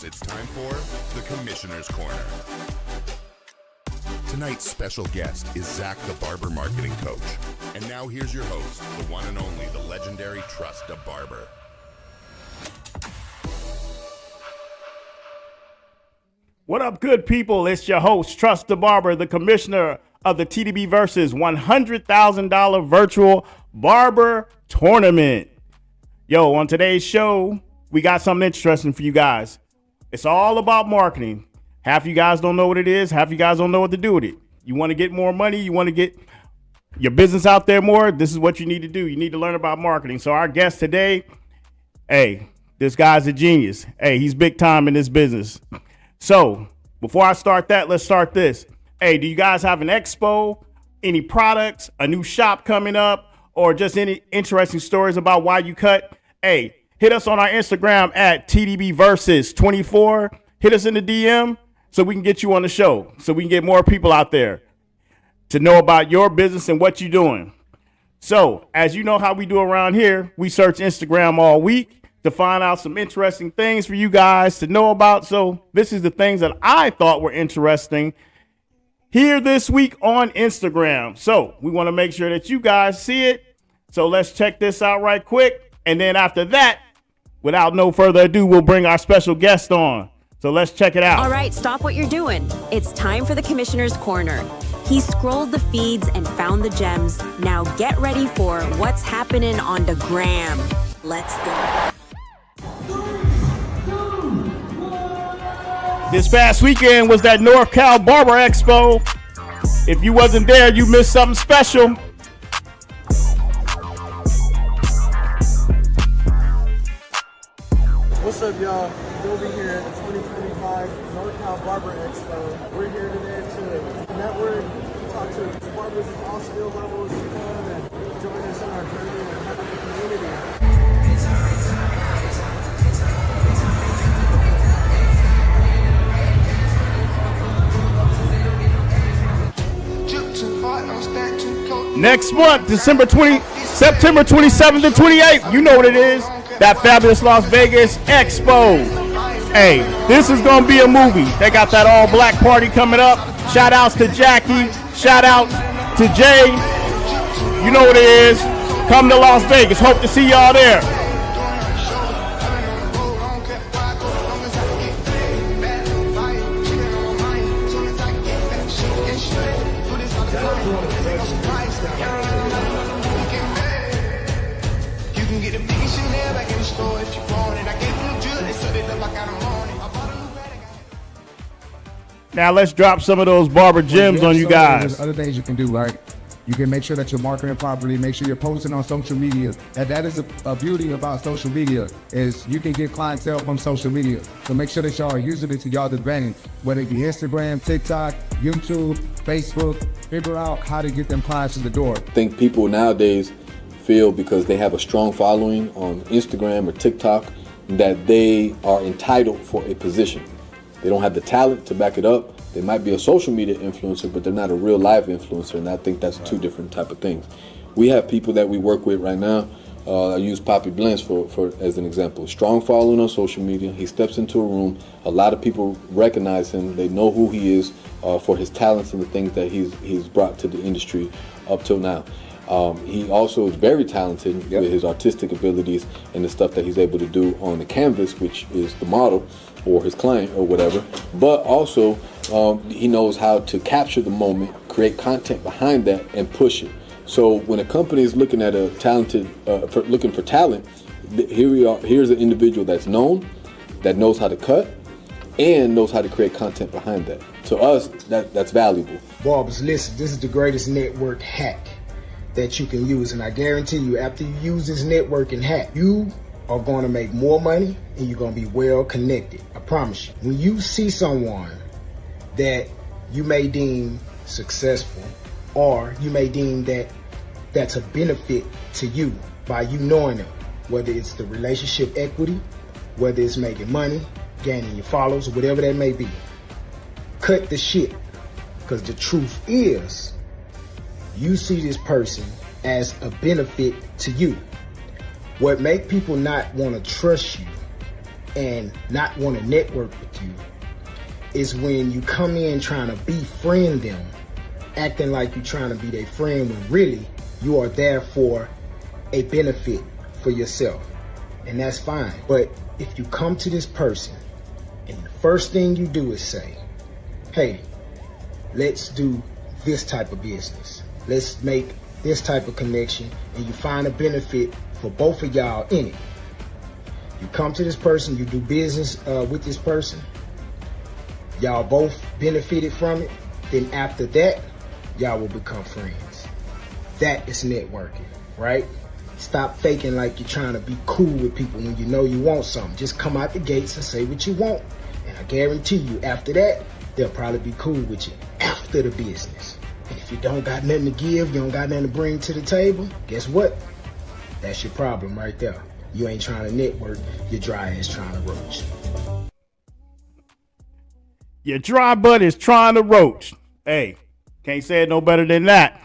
Barbers, it's time for the Commissioner's Corner. Tonight's special guest is Zacc, the Barber Marketing Coach. And now here's your host, the one and only, the legendary Trust the Barber. What up, good people? It's your host, Trust the Barber, the commissioner of the TDB Versus $100,000 virtual barber tournament. Yo, on today's show, we got something interesting for you guys. It's all about marketing. Half you guys don't know what it is. Half you guys don't know what to do with it. You want to get more money. You want to get your business out there more. This is what you need to do. You need to learn about marketing. So our guest today, this guy's a genius. He's big time in this business. So before I start that, let's start this. Do you guys have an expo, any products, a new shop coming up, or just any interesting stories about why you cut? Hit us on our Instagram at TDBversus24. Hit us in the DM so we can get you on the show, so we can get more people out there to know about your business and what you're doing. So as you know how we do around here, we search Instagram all week to find out some interesting things for you guys to know about. So this is the things that I thought were interesting here this week on Instagram. So we want to make sure that you guys see it. So let's check this out right quick. And then after that, without no further ado, we'll bring our special guest on. So let's check it out. All right, stop what you're doing. It's time for the Commissioner's Corner. He scrolled the feeds and found the gems. Now get ready for what's happening on the gram. Let's go. This past weekend was that North Cal Barber Expo. If you wasn't there, you missed something special. What's up, y'all? We'll be here at the 2025 North Cal Barber Expo. We're here today to network, talk to barbers of all skill levels, and join us in our journey and help the community. Next month, September 27th and 28th, you know what it is. That fabulous Las Vegas Expo. This is going to be a movie. They got that all-black party coming up. Shout outs to Jackie. Shout out to Jay. You know what it is. Come to Las Vegas. Hope to see y'all there. Now let's drop some of those barber gems on you guys. There's other things you can do, right? You can make sure that you're marketing properly, make sure you're posting on social media. And that is a beauty about social media, is you can get clientele from social media. So make sure that y'all are using it to y'all's advantage, whether it be Instagram, TikTok, YouTube, Facebook. Figure out how to get them clients to the door. I think people nowadays feel because they have a strong following on Instagram or TikTok that they are entitled for a position. They don't have the talent to back it up. They might be a social media influencer, but they're not a real live influencer, and I think that's two different type of things. We have people that we work with right now. I use Poppy Blends for as an example. Strong following on social media. He steps into a room. A lot of people recognize him. They know who he is for his talents and the things that he's brought to the industry up till now. He also is very talented with his artistic abilities and the stuff that he's able to do on the canvas, which is the model or his client or whatever. But also, he knows how to capture the moment, create content behind that, and push it. So when a company is looking at a talented, looking for talent, here we are. Here's an individual that's known, that knows how to cut, and knows how to create content behind that. To us, that's valuable. Barbers, listen, this is the greatest network hack that you can use, and I guarantee you, after you use this networking hack, you are going to make more money and you're going to be well connected. I promise you. When you see someone that you may deem successful, or you may deem that that's a benefit to you by you knowing them, whether it's the relationship equity, whether it's making money, gaining your followers, or whatever that may be, cut the shit. Because the truth is, you see this person as a benefit to you. What make people not want to trust you and not want to network with you is when you come in trying to befriend them, acting like you're trying to be their friend when really you are there for a benefit for yourself. And that's fine. But if you come to this person and the first thing you do is say, hey, let's do this type of business. Let's make this type of connection, and you find a benefit for both of y'all in it. You come to this person, you do business with this person, y'all both benefited from it, then after that, y'all will become friends. That is networking, right? Stop faking like you're trying to be cool with people when you know you want something. Just come out the gates and say what you want. And I guarantee you, after that, they'll probably be cool with you after the business. And if you don't got nothing to give, you don't got nothing to bring to the table, guess what? That's your problem right there. You ain't trying to network, your dry ass trying to roach. Your dry butt is trying to roach. Hey, can't say it no better than that.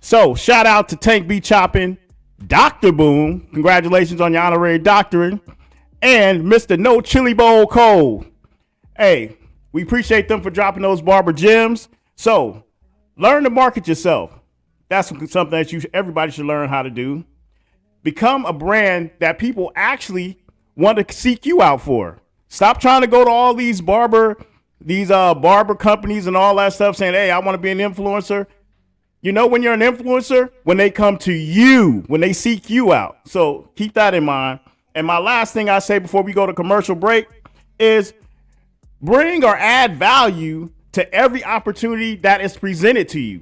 So, shout out to Tank B Chopping, Dr. Boom, congratulations on your honorary doctorate, and Mr. No Chili Bowl Cole. Hey, we appreciate them for dropping those barber gems. So, learn to market yourself. That's something that everybody should learn how to do. Become a brand that people actually want to seek you out for. Stop trying to go to all these barber companies and all that stuff saying, hey, I want to be an influencer. You know, when you're an influencer, when they come to you, when they seek you out. So keep that in mind. And my last thing I say before we go to commercial break is bring or add value to every opportunity that is presented to you.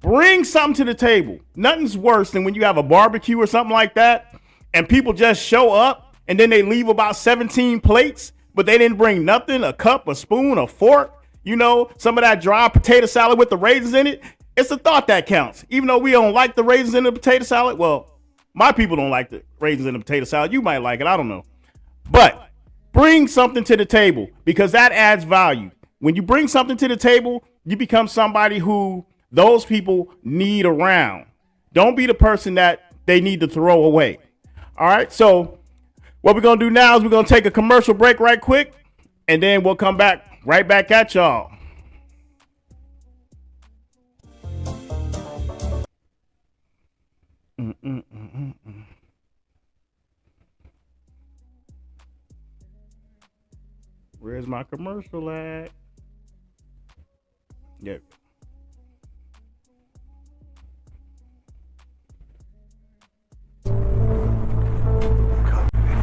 Bring something to the table. Nothing's worse than when you have a barbecue or something like that and people just show up and then they leave about 17 plates, but they didn't bring nothing, a cup, a spoon, a fork, you know, some of that dry potato salad with the raisins in it. It's the thought that counts. Even though we don't like the raisins in the potato salad. Well, my people don't like the raisins in the potato salad. You might like it. I don't know. But bring something to the table because that adds value. When you bring something to the table, you become somebody who those people need around. Don't be the person that they need to throw away. All right. So what we're going to do now is we're going to take a commercial break right quick, and then we'll come back right back at y'all. Where's my commercial at? Yep.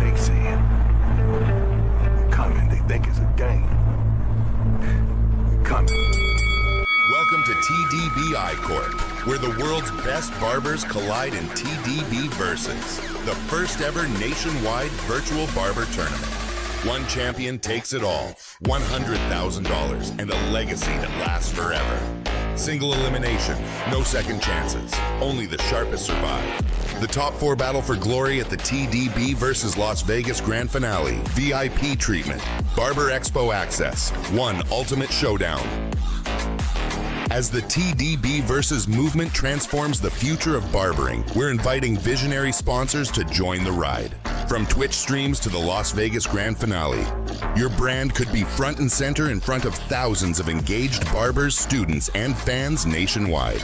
They saying coming. They think it's a game. Coming. Welcome to TDBI Court, where the world's best barbers collide in TDB Versus, the first ever nationwide virtual barber tournament. One champion takes it all, $100,000, and a legacy that lasts forever. Single elimination, no second chances, only the sharpest survive. The top four battle for glory at the TDB versus Las Vegas Grand Finale, VIP treatment, Barber Expo access, one ultimate showdown. As the TDB versus movement transforms the future of barbering, we're inviting visionary sponsors to join the ride. From Twitch streams to the Las Vegas Grand Finale, your brand could be front and center in front of thousands of engaged barbers, students, and fans nationwide.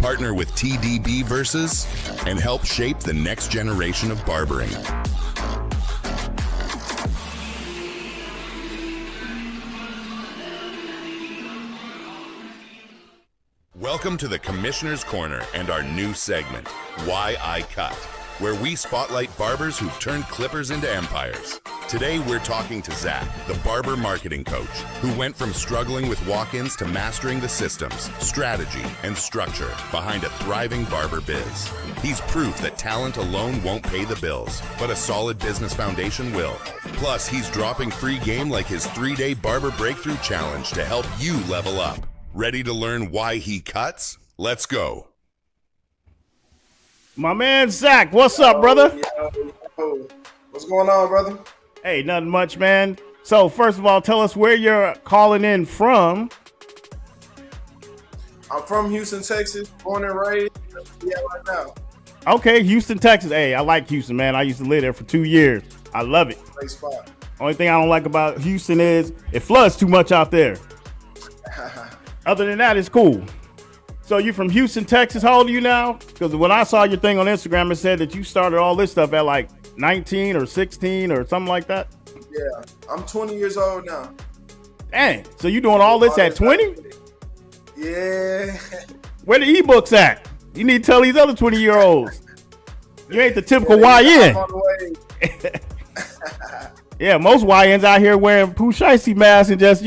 Partner with TDB Versus and help shape the next generation of barbering. Welcome to the Commissioner's Corner and our new segment, Why I Cut, where we spotlight barbers who've turned clippers into empires. Today we're talking to Zacc, the barber marketing coach, who went from struggling with walk-ins to mastering the systems, strategy, and structure behind a thriving barber biz. He's proof that talent alone won't pay the bills, but a solid business foundation will. Plus, he's dropping free game like his 3-day Barber Breakthrough Challenge to help you level up. Ready to learn why he cuts? Let's go. My man Zacc, what's up, brother? Yo. What's going on, brother? Hey, nothing much, man. So first of all, tell us where you're calling in from. I'm from Houston, Texas, born and raised. Yeah, right now. Okay, Houston, Texas. Hey, I like Houston, man. I used to live there for 2 years. I love it. Great spot. Only thing I don't like about Houston is it floods too much out there. Other than that, it's cool. So you from Houston, Texas. How old are you now? Because when I saw your thing on Instagram, it said that you started all this stuff at like 19 or 16 or something like that. Yeah, I'm 20 years old now. Dang. So you doing all this at 20? Yeah. Where the ebooks at? You need to tell these other 20-year-olds. You ain't the typical YN. Yeah, most YNs out here wearing Pooh Shiesty masks and just,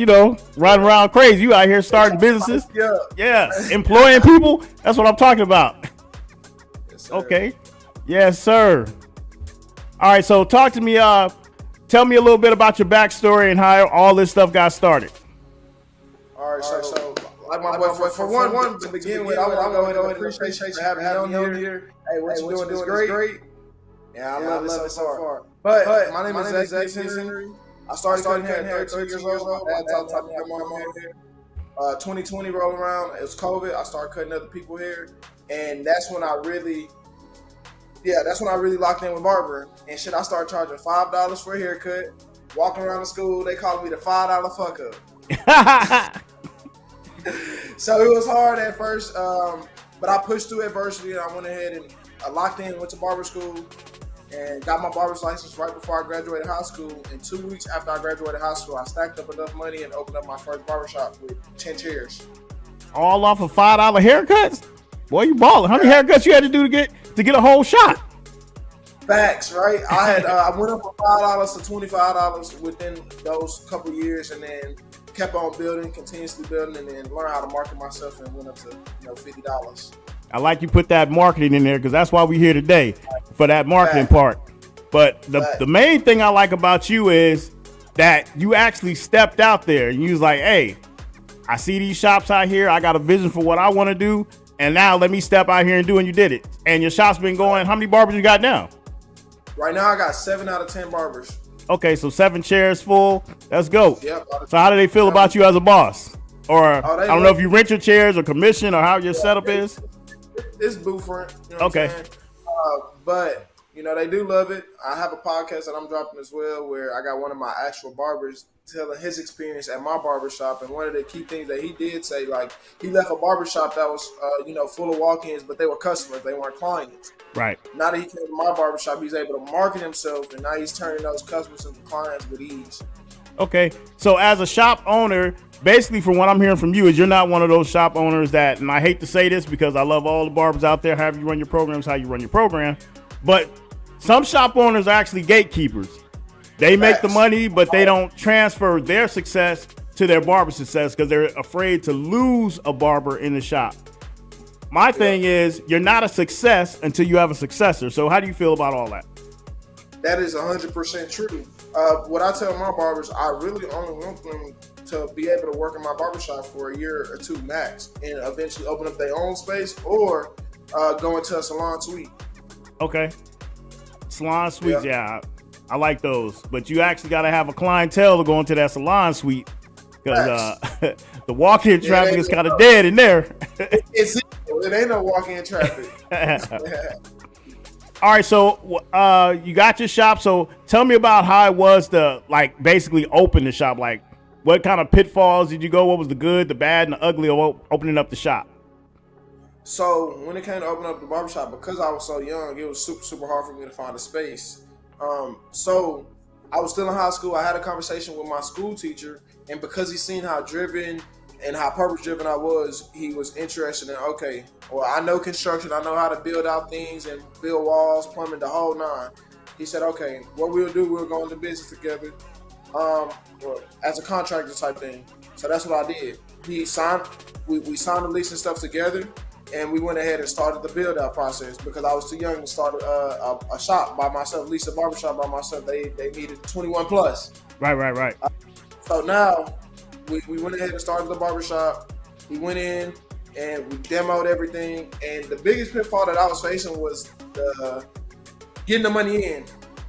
running around crazy. You out here starting businesses. Yeah, employing people. That's what I'm talking about. Yes, sir. Okay. Yes, sir. All right, so talk to me. Tell me a little bit about your backstory and how all this stuff got started. All right, so like my boy, for one to begin with, I want to go ahead and appreciate you for having me on here. Hey, what you doing is great. Yeah, I love it so far. But my name is Zacc. I started cutting hair at 13 years old. My dad taught me to cut my own hair. 2020 rolled around. It was COVID. I started cutting other people's hair, and that's when I really locked in with barbering. And shit, I started charging $5 for a haircut. Walking around the school, they called me the $5 fuck up. So it was hard at first, but I pushed through adversity, and I went ahead and I locked in, went to barber school, and got my barber's license right before I graduated high school. And 2 weeks after I graduated high school, I stacked up enough money and opened up my first barbershop with 10 chairs. All off of $5 haircuts? Boy, you balling. How many haircuts you had to do to get a whole shot? Facts, right? I went up from $5 to $25 within those couple years, and then kept on building, continuously building, and then learned how to market myself, and went up to $50. I like you put that marketing in there because that's why we're here today, for that marketing part. But the main thing I like about you is that you actually stepped out there and you was like, hey, I see these shops out here. I got a vision for what I want to do. And now let me step out here and do, and you did it. And your shop's been going. How many barbers you got now? Right now I got 7 out of 10 barbers. Okay, so 7 chairs full. Let's go. Yep. So how do they feel about you as a boss? Or I don't know if you rent your chairs or commission or how your setup is. It's booth rent. You know okay. What I'm saying? But they do love it. I have a podcast that I'm dropping as well, where I got one of my actual barbers telling his experience at my barbershop. And one of the key things that he did say, like, he left a barbershop that was, full of walk-ins, but they were customers. They weren't clients. Right. Now that he came to my barbershop, he's able to market himself, and now he's turning those customers into clients with ease. Okay. So as a shop owner, basically from what I'm hearing from you is you're not one of those shop owners that, and I hate to say this because I love all the barbers out there, however you run your programs, how you run your program, but some shop owners are actually gatekeepers. They make the money, but they don't transfer their success to their barber success because they're afraid to lose a barber in the shop. My thing is, you're not a success until you have a successor. So how do you feel about all that? That is 100% true. What I tell my barbers, I really only want them to be able to work in my barbershop for a year or two max, and eventually open up their own space or go into a salon suite. Okay. Salon suites, yeah. I like those. But you actually got to have a clientele to go into that salon suite because the walk-in traffic is kind of dead in there. It ain't no walk-in traffic. All right, so you got your shop. So tell me about how it was to basically open the shop. Like, what kind of pitfalls did you go? What was the good, the bad, and the ugly of opening up the shop? So when it came to opening up the barbershop, because I was so young, it was super, super hard for me to find a space. So I was still in high school. I had a conversation with my school teacher, and because he seen how driven and how purpose-driven I was, he was interested in, okay, well, I know construction. I know how to build out things and build walls, plumbing, the whole nine. He said, okay, what we'll do, we'll go into business together as a contractor type thing. So that's what I did. He signed, we signed the lease and stuff together, and we went ahead and started the build-out process because I was too young to start a shop by myself, lease a barbershop by myself. They needed 21 plus. Right. So now we went ahead and started the barbershop. We went in and we demoed everything. And the biggest pitfall that I was facing was getting the money in,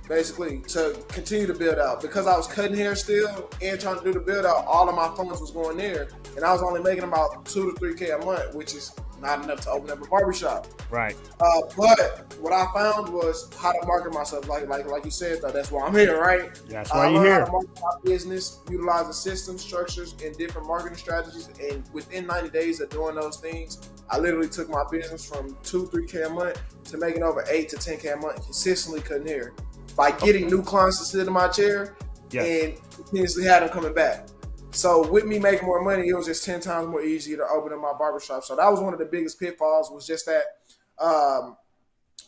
basically, to continue to build out. Because I was cutting hair still and trying to do the build out, all of my funds was going there. And I was only making about $2 to $3K a month, which is not enough to open up a barbershop. Right. But what I found was how to market myself. Like you said, though, that's why I'm here, right? That's why I you're learned here. how to market my business, utilizing systems, structures, and different marketing strategies. And within 90 days of doing those things, I literally took my business from 2-3K a month to making over 8 to 10K a month, consistently cutting hair by getting new clients to sit in my chair and continuously had them coming back. So with me making more money, it was just 10 times more easier to open up my barbershop. So that was one of the biggest pitfalls, was just that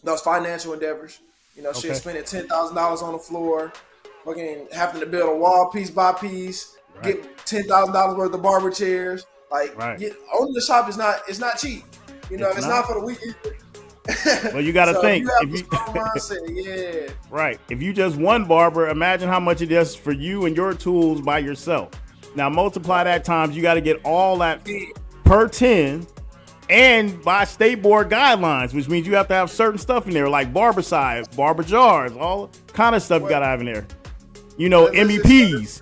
those financial endeavors. You know, shit, spending $10,000 on the floor, fucking having to build a wall piece by piece, get $10,000 worth of barber chairs. Like, owning the shop is not cheap. You know, it's not for the weak either. Well, you got to think. If you mindset, right. If you just one barber, imagine how much it is for you and your tools by yourself. Now multiply that times, you got to get all that per 10 and by state board guidelines, which means you have to have certain stuff in there, like barber size, barber jars, all kind of stuff you got to have in there. You know, MEPs.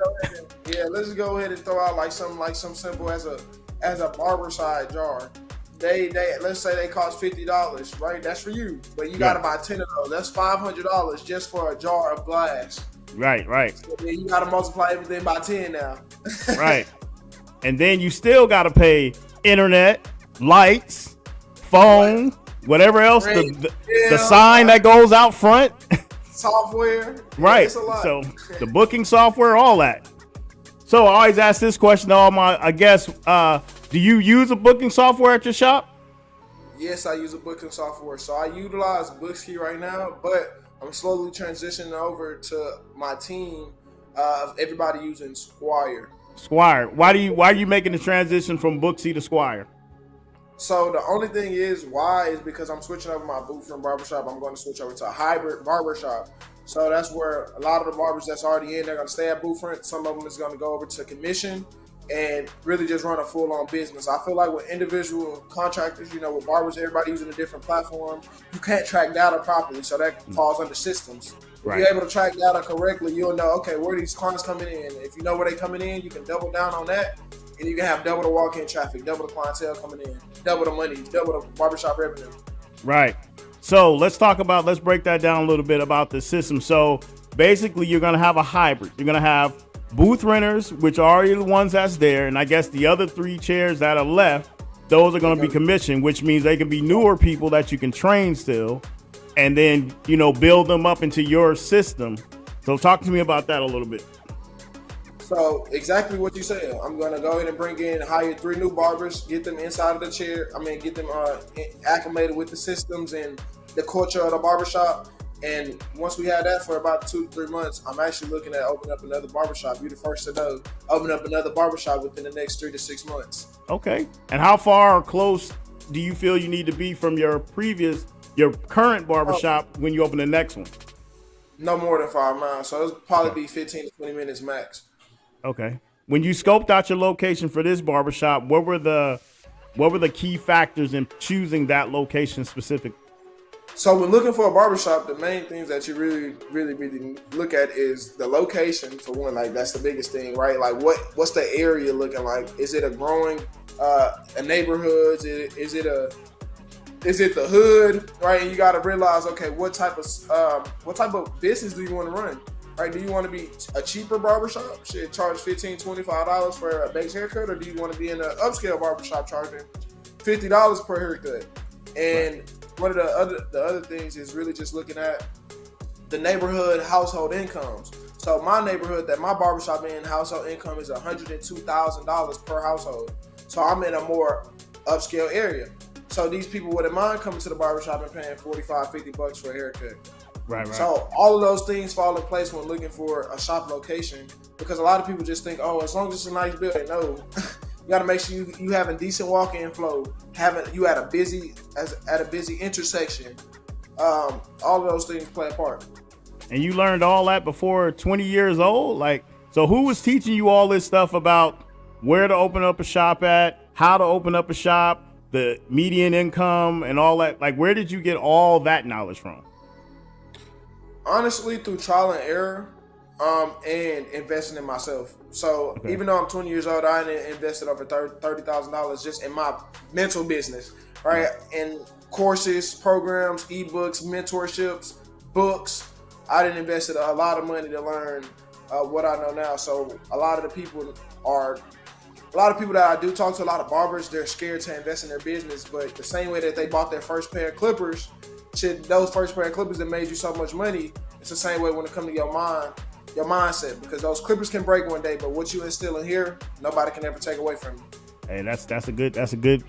Let's just go ahead and throw out like some simple as a barber side jar. They let's say they cost $50, right? That's for you, but you got to buy 10 of those. That's $500 just for a jar of glass. Right. So then you got to multiply everything by 10 now. Right. And then you still got to pay internet, lights, phone, whatever else, the sign that goes out front. Software. Right. It's a lot. So the booking software, all that. So I always ask this question to all my guests. Do you use a booking software at your shop? Yes, I use a booking software. So I utilize Booksy right now, but I'm slowly transitioning over to my team of everybody using Squire. Why are you making the transition from Booksy to Squire? So the only thing is because I'm switching over my booth from barbershop. I'm going to switch over to a hybrid barbershop. So that's where a lot of the barbers that's already in, they're going to stay at booth rent. Some of them is going to go over to commission and really just run a full-on business. I feel like with individual contractors, you know, with barbers, everybody using a different platform, you can't track data properly, so that falls under systems. If you're able to track data correctly, you'll know, okay, where are these clients coming in? If you know where they're coming in, you can double down on that, and you can have double the walk-in traffic, double the clientele coming in, double the money, double the barbershop revenue. Right. So let's break that down a little bit about the system. So basically, you're going to have a hybrid. You're going to have booth renters, which are the ones that's there, and I guess the other 3 chairs that are left, those are going to be commissioned, which means they can be newer people that you can train still, and then, you know, build them up into your system. So talk to me about that a little bit. So exactly what you said. I'm going to go ahead and hire 3 new barbers, get them inside of the chair. Get them acclimated with the systems and the culture of the barbershop. And once we have that for about 2 to 3 months, I'm actually looking at opening up another barbershop. You're the first to know. Open up another barbershop within the next 3 to 6 months. Okay. And how far or close do you feel you need to be from your current barbershop when you open the next one? No more than 5 miles. So it'll probably be 15 to 20 minutes max. Okay. When you scoped out your location for this barbershop, what were the key factors in choosing that location specifically? So when looking for a barbershop, the main things that you really look at is the location, for one. Like, that's the biggest thing, right? Like, what's the area looking like? Is it a growing a neighborhood? Is it the hood, right? And you got to realize, okay, what type of business do you want to run? Right? Do you want to be a cheaper barbershop? Should charge $15, $25 for a base haircut, or do you want to be in an upscale barbershop charging $50 per haircut? And one of the other things is really just looking at the neighborhood household incomes. So my neighborhood that my barbershop in, household income is $102,000 per household. So I'm in a more upscale area. So these people wouldn't mind coming to the barbershop and paying $45, $50 for a haircut. Right. So all of those things fall in place when looking for a shop location, because a lot of people just think, oh, as long as it's a nice building. No. You got to make sure you have a decent walk-in flow, you at a busy intersection. All of those things play a part. And you learned all that before 20 years old? Like, so who was teaching you all this stuff about where to open up a shop at, how to open up a shop, the median income and all that? Like, where did you get all that knowledge from? Honestly, through trial and error. and investing in myself. So even though I'm 20 years old, I invested over $30,000 just in my mental business, right? In courses, programs, ebooks, mentorships, books. I didn't invest a lot of money to learn what I know now. So a lot of people that I do talk to, a lot of barbers, they're scared to invest in their business. But the same way that they bought their first pair of clippers, those first pair of clippers that made you so much money, it's the same way when it comes to your mindset, because those clippers can break one day, but what you instill in here, nobody can ever take away from you. Hey, that's a good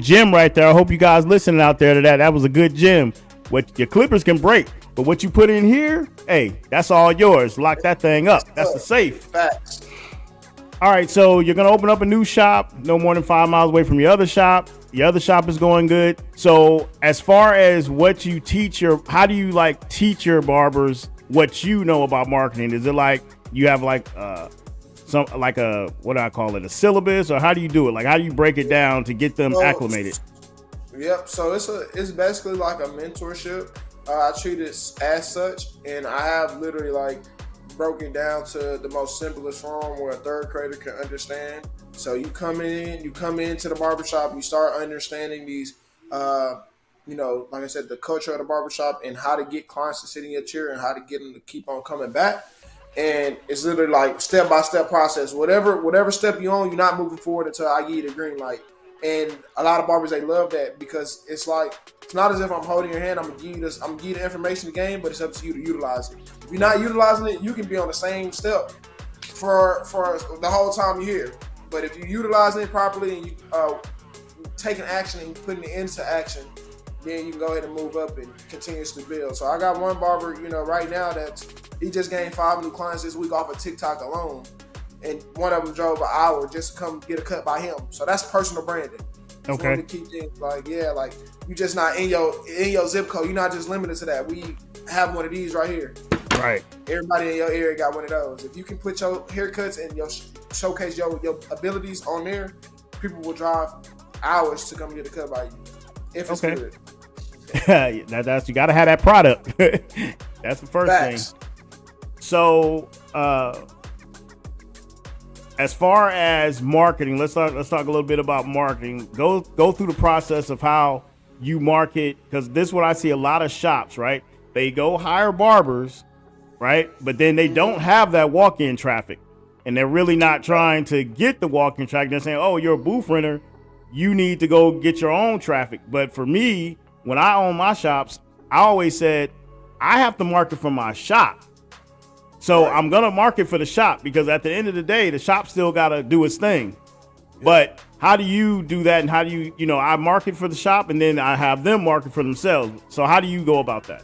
gem right there. I hope you guys listening out there to that. That was a good gem. What your clippers can break, but what you put in here, hey, that's all yours. Lock that thing up. That's the safe. Facts. All right, so you're gonna open up a new shop, no more than 5 miles away from your other shop. Your other shop is going good. So as far as what you teach how do you like teach your barbers what you know about marketing? Is it like you have like what do I call it, a syllabus, or how do you do it? Like, how do you break it down to get them acclimated? Yep. So it's basically like a mentorship. I treat it as such, and I have literally like broken down to the most simplest form where a third grader can understand. So you come into the barbershop, you start understanding these, like I said, the culture of the barbershop and how to get clients to sit in your chair and how to get them to keep on coming back. And it's literally like step-by-step process. Whatever step you're on, you're not moving forward until I give you the green light. And a lot of barbers, they love that, because it's like, it's not as if I'm holding your hand. I'm gonna give you the information to gain, but it's up to you to utilize it. If you're not utilizing it, you can be on the same step for the whole time you're here. But if you're utilizing it properly and you taking action and putting it into action, then you can go ahead and move up and continuously build. So I got one barber, right now he just gained 5 new clients this week off of TikTok alone. And one of them drove an hour just to come get a cut by him. So that's personal branding. Okay. To keep things like you just not in your zip code. You're not just limited to that. We have one of these right here. Right. Everybody in your area got one of those. If you can put your haircuts and showcase your abilities on there, people will drive hours to come get a cut by you. If it's good. That's you got to have that product. That's the first Facts. thing. So, as far as marketing, let's talk a little bit about marketing. Go through the process of how you market, because this is what I see a lot of shops, right? They go hire barbers, right? But then they don't have that walk-in traffic, and they're really not trying to get the walk-in traffic. They're saying, "Oh, you're a booth renter, you need to go get your own traffic." But for me, when I own my shops, I always said I have to market for my shop. So I'm going to market for the shop, because at the end of the day, the shop still got to do its thing. But how do you do that? And how do you, I market for the shop and then I have them market for themselves. So how do you go about that?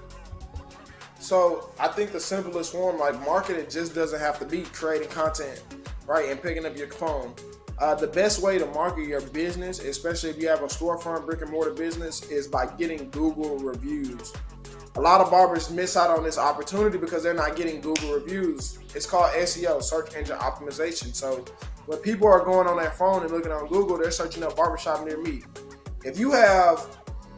So I think the simplest form, like marketing, just doesn't have to be creating content, right? And picking up your phone. The best way to market your business, especially if you have a storefront, brick and mortar business, is by getting Google reviews. A lot of barbers miss out on this opportunity because they're not getting Google reviews. It's called SEO, search engine optimization. So when people are going on their phone and looking on Google, they're searching up barbershop near me. If you have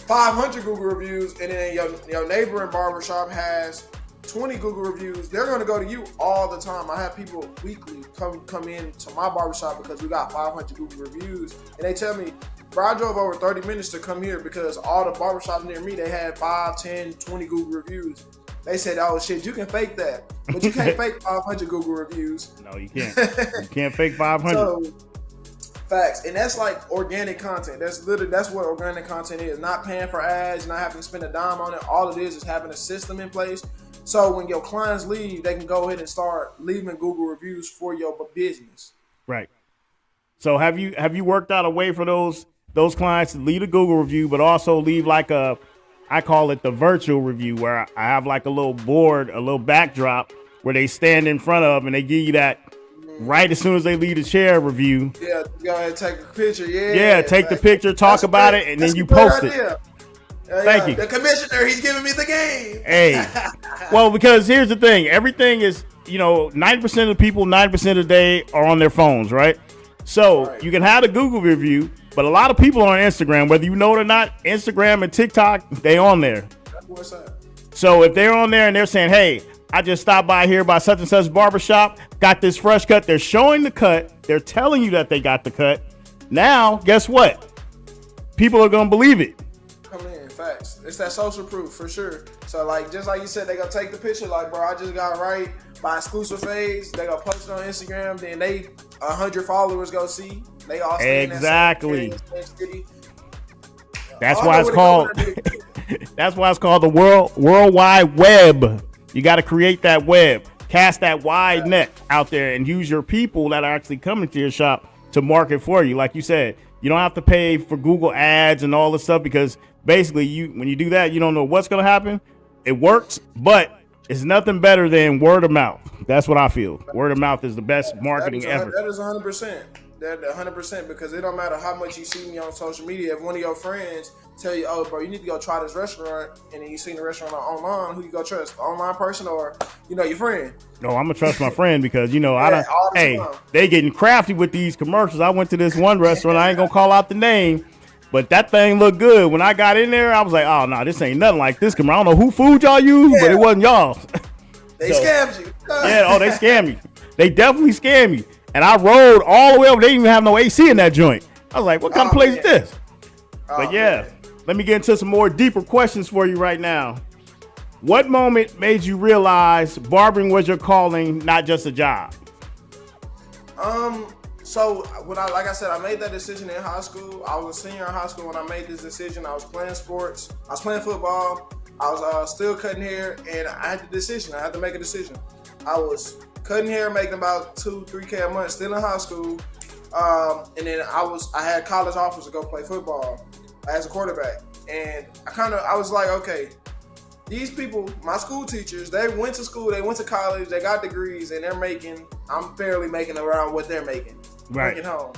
500 Google reviews and then your neighboring barbershop has 20 Google reviews, they're going to go to you all the time. I have people weekly come in to my barbershop because we got 500 Google reviews, and they tell me, "Bro, I drove over 30 minutes to come here because all the barbershops near me, they had 5, 10, 20 Google reviews." They said, "Oh shit, you can fake that, but you can't fake 500 Google reviews." No, you can't. You can't fake 500. So, facts, and that's like organic content. That's what organic content is. Not paying for ads, not having to spend a dime on it. All it is having a system in place. So when your clients leave, they can go ahead and start leaving Google reviews for your business. Right. So have you worked out a way for those clients to leave a Google review, but also leave like I call it the virtual review, where I have like a little board, a little backdrop where they stand in front of and they give you that right as soon as they leave the chair review. Yeah, go ahead and take a picture. Yeah, take the picture, talk about it, and then you post it. Thank you. The commissioner, he's giving me the game. Hey, well, because here's the thing. Everything is, 90% of the people, 90% of the day are on their phones, right? So you can have a Google review, but a lot of people are on Instagram, whether you know it or not. Instagram and TikTok, they on there. That's what's up. So if they're on there and they're saying, "Hey, I just stopped by here by such and such barbershop, got this fresh cut. They're showing the cut. They're telling you that they got the cut. Now, guess what? People are going to believe it. Come in, facts. It's that social proof for sure. So like, just like you said, they gonna take the picture like, bro, I just got right by exclusive phase. They gonna post it on Instagram. Then 100 followers go see. They all stay exactly. in that same city. That's why it's called. That's why it's called the World Wide Web. You got to create that web, cast that wide net out there, and use your people that are actually coming to your shop to market for you. Like you said, you don't have to pay for Google ads and all this stuff because basically, when you do that, you don't know what's going to happen. It works, but it's nothing better than word of mouth. That's what I feel. Word of mouth is the best marketing ever. That is 100%. That 100% because it don't matter how much you see me on social media. If one of your friends tell you, "Oh, bro, you need to go try this restaurant," and then you seen the restaurant online, who you go trust? The online person or your friend? No, I'm gonna trust my friend because I don't. Hey, they getting crafty with these commercials. I went to this one restaurant. I ain't gonna call out the name, but that thing looked good. When I got in there, I was like, "Oh no, this ain't nothing like this." I don't know who food y'all use, but it wasn't y'all. They scammed you. They scammed me. They definitely scammed me. And I rode all the way over. They didn't even have no AC in that joint. I was like, what kind of place is this? But let me get into some more deeper questions for you right now. What moment made you realize barbering was your calling, not just a job? So when I said, I made that decision in high school. I was a senior in high school when I made this decision. I was playing sports. I was playing football. I was still cutting hair, and I had the decision. I had to make a decision. I was cutting hair, making about $2-3K a month, still in high school. And then I had college offers to go play football as a quarterback. And I was like, okay, these people, my school teachers, they went to school, they went to college, they got degrees, and I'm barely making around what they're making. Right. Making home.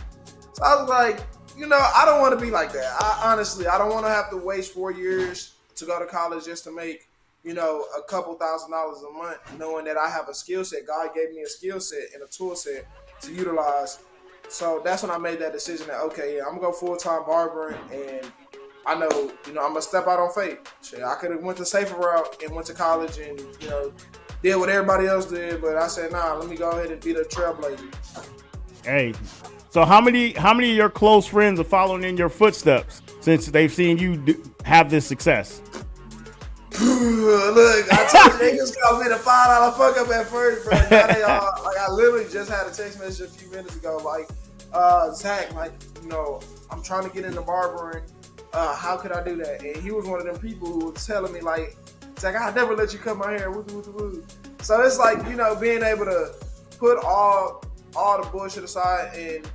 So I was like, I don't want to be like that. I don't want to have to waste 4 years to go to college just to make a couple $1,000s a month, knowing that I have a skill set. God gave me a skill set and a tool set to utilize. So that's when I made that decision that, okay, I'm going to go full-time barbering, and I know, I'm going to step out on faith. Shit, I could have went the safer route and went to college and, did what everybody else did, but I said, nah, let me go ahead and be the trailblazer. Hey, so how many of your close friends are following in your footsteps since they've seen you have this success? Look, I told you niggas called me the $5 fuck up at first, bro. Now they all, I literally just had a text message a few minutes ago, Zacc, I'm trying to get into barbering. How could I do that? And he was one of them people who was telling me, Zacc, I'll never let you cut my hair. Woo. So it's being able to put all the bullshit aside and,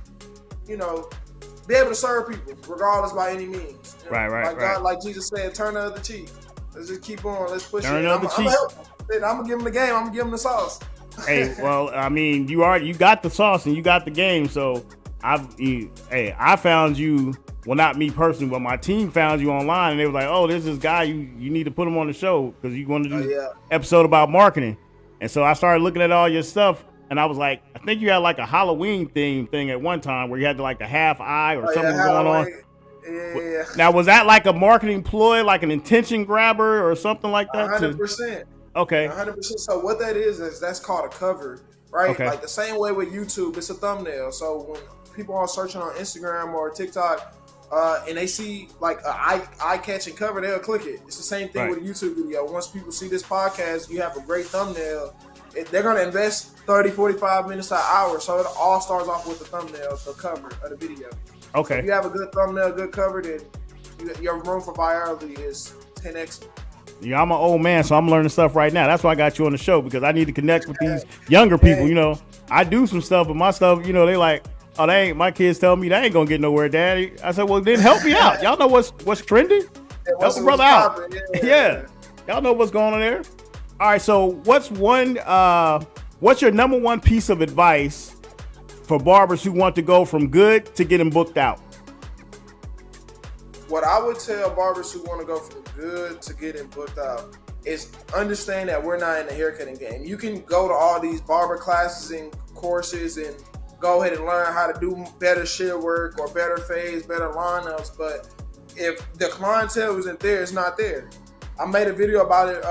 be able to serve people regardless by any means. Right. God, like Jesus said, turn the other cheek. Let's just keep on. Let's push turn it. I'm gonna give him the game. I'm gonna give him the sauce. Hey, well, I mean, you got the sauce and you got the game. So I found you. Well, not me personally, but my team found you online, and they were like, "Oh, there's this guy. You need to put him on the show because you want to do an episode about marketing." And so I started looking at all your stuff, and I was like, I think you had a Halloween thing at one time where you had the half eye or something going on. Yeah. Now, was that a marketing ploy, an intention grabber or something like that? 100%. Okay. 100%. So what that is that's called a cover, right? Okay. Like the same way with YouTube, it's a thumbnail. So when people are searching on Instagram or TikTok, and they see an eye-catching cover, they'll click it. It's the same thing with a YouTube video. Once people see this podcast, you have a great thumbnail. They're going to invest 30, 45 minutes to an hour. So it all starts off with the thumbnail, the cover of the video. Okay. So if you have a good thumbnail, good cover, then your room for virality is 10x. Yeah, I'm an old man, so I'm learning stuff right now. That's why I got you on the show, because I need to connect with these younger people. I do some stuff, but my stuff, they like, oh, they ain't. My kids tell me they ain't gonna get nowhere, Daddy. I said, well, then help me out. Y'all know what's trending? Help a brother out. Yeah. Y'all know what's going on there. All right. So what's your number one piece of advice for barbers who want to go from good to getting booked out? What I would tell barbers who want to go from good to getting booked out is understand that we're not in the haircutting game. You can go to all these barber classes and courses and go ahead and learn how to do better shear work or better fades, better lineups. But if the clientele isn't there, it's not there. I made a video about it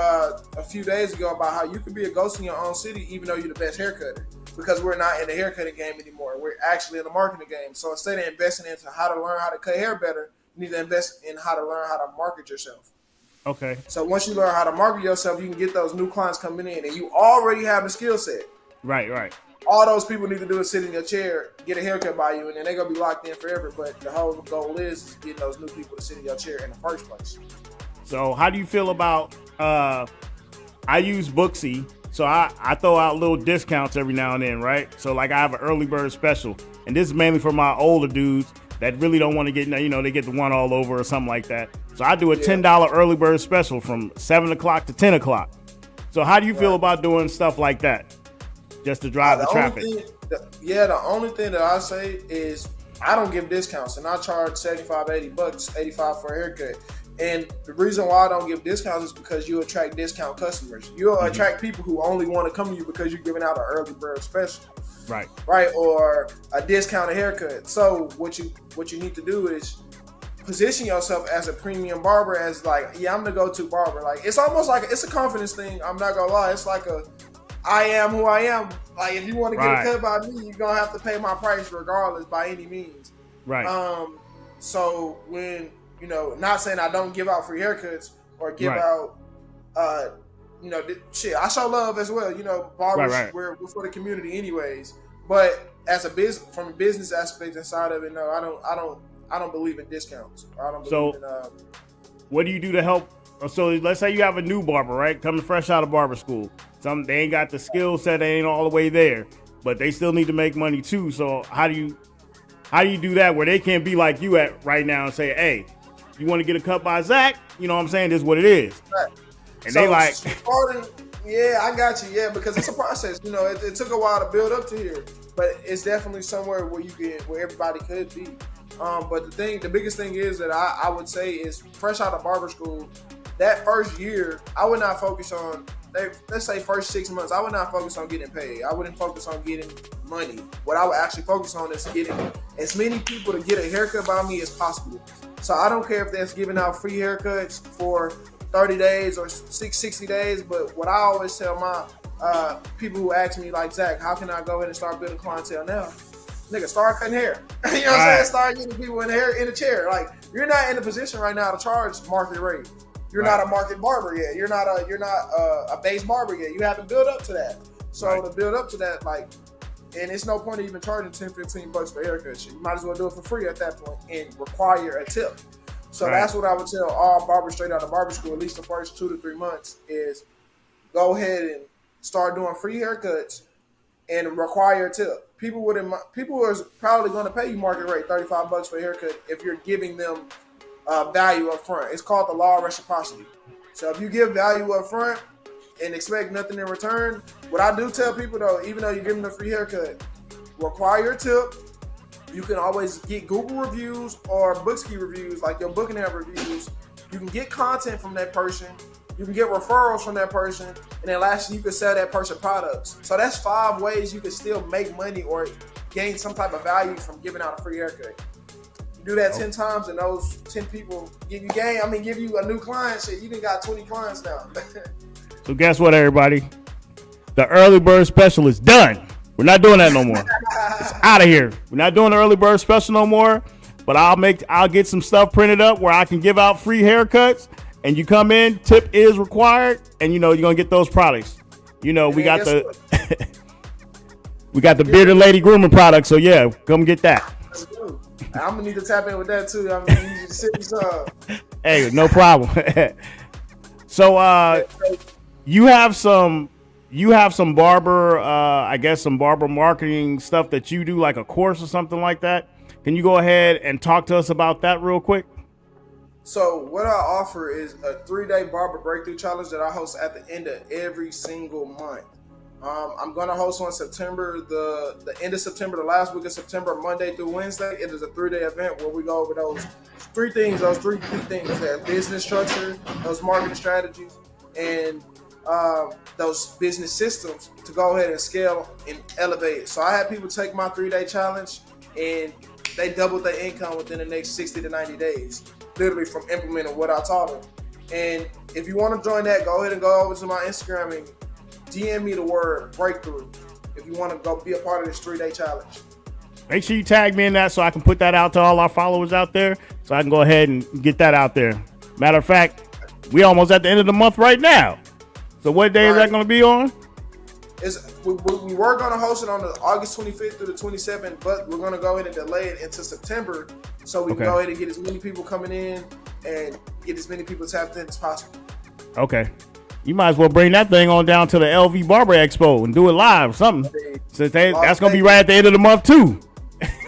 a few days ago about how you can be a ghost in your own city even though you're the best haircutter, because we're not in the haircutting game anymore. We're actually in the marketing game. So instead of investing into how to learn how to cut hair better, you need to invest in how to learn how to market yourself. Okay. So once you learn how to market yourself, you can get those new clients coming in, and you already have the skill set. Right. All those people need to do is sit in your chair, get a haircut by you, and then they're going to be locked in forever. But the whole goal is getting those new people to sit in your chair in the first place. So how do you feel about, I use Booksy, so I throw out little discounts every now and then, right? So like I have an early bird special, and this is mainly for my older dudes that really don't want to get, they get the one all over or something like that. So I do a $10 early bird special from 7 o'clock to 10 o'clock. So how do you feel about doing stuff like that? Just to drive the traffic? The only thing that I say is I don't give discounts, and I charge $75, $80, 85 for a haircut. And the reason why I don't give discounts is because you attract discount customers. You'll attract people who only want to come to you because you're giving out an early bird special. Right, or a discounted haircut. So what you need to do is position yourself as a premium barber, as like, I'm the go-to barber. Like, it's almost like it's a confidence thing. I'm not gonna lie. It's like I am who I am. Like, if you want to get a cut by me, you're gonna have to pay my price regardless by any means. Right. So when not saying I don't give out free haircuts or give out, shit. I show love as well. Barbers, we're for the community anyways. But as from a business aspect inside of it, no, I don't believe in discounts. I don't believe in. What do you do to help? So let's say you have a new barber, right, coming fresh out of barber school. They ain't got the skill set, they ain't all the way there, but they still need to make money too. So how do you do that where they can't be like you at right now and say, hey, you want to get a cut by Zacc? You know what I'm saying? This is what it is. Right. And so they like, I got you. Yeah, because it's a process. It took a while to build up to here, but it's definitely somewhere where where everybody could be. But the biggest thing is that I would say is fresh out of barber school, that first year, I would not focus on, let's say first 6 months, I would not focus on getting paid. I wouldn't focus on getting money. What I would actually focus on is getting as many people to get a haircut by me as possible. So I don't care if that's giving out free haircuts for 30 days or 60 days, but what I always tell my people who ask me like, Zacc, how can I go ahead and start building clientele now? Nigga, start cutting hair. You know what I'm saying? Start getting people in the chair. Like, you're not in a position right now to charge market rate. You're not a market barber yet. You're not a base barber yet. You haven't built up to that. So to build up to that, like, and it's no point of even charging $10-15 for haircuts. You might as well do it for free at that point and require a tip. So that's what I would tell all barbers straight out of barber school, at least the first 2 to 3 months, is go ahead and start doing free haircuts and require a tip. People are probably going to pay you market rate $35 for a haircut if you're giving them value up front. It's called the law of reciprocity. So if you give value up front and expect nothing in return, what I do tell people though, even though you're giving them a free haircut, require a tip. You can always get Google reviews or Booksy reviews, like your booking app reviews. You can get content from that person. You can get referrals from that person. And then lastly, you can sell that person products. So that's 5 ways you can still make money or gain some type of value from giving out a free haircut. You do that 10 times and those 10 people give you a new client. Shit, you done got 20 clients now. So guess what, everybody? The early bird special is done. We're not doing that no more. It's out of here. We're not doing the early bird special no more. But I'll get some stuff printed up where I can give out free haircuts. And you come in, tip is required, and you're gonna get those products. We got the we got the bearded lady grooming product. So yeah, come get that. I'm gonna need to tap in with that too. I'm gonna need you to send me some. Hey, no problem. So you have some barber, I guess some barber marketing stuff that you do, like a course or something like that. Can you go ahead and talk to us about that real quick? So what I offer is a 3-day Barber Breakthrough Challenge that I host at the end of every single month. I'm going to host on September, the end of September, the last week of September, Monday through Wednesday. It is a 3-day event where we go over those 3 things, those 3 key things: that business structure, those marketing strategies, and those business systems to go ahead and scale and elevate. So I had people take my 3-day challenge and they doubled their income within the next 60 to 90 days. Literally from implementing what I taught them. And if you want to join that, go ahead and go over to my Instagram and DM me the word breakthrough if you want to go be a part of this 3-day challenge. Make sure you tag me in that so I can put that out to all our followers out there, so I can go ahead and get that out there. Matter of fact, we almost at the end of the month right now. So what day is that going to be on? We were going to host it on the August 25th through the 27th, but we're going to go ahead and delay it into September so we can go ahead and get as many people coming in and get as many people tapped in as possible. Okay. You might as well bring that thing on down to the LV Barber Expo and do it live or something. Since that's going to be right at the end of the month too.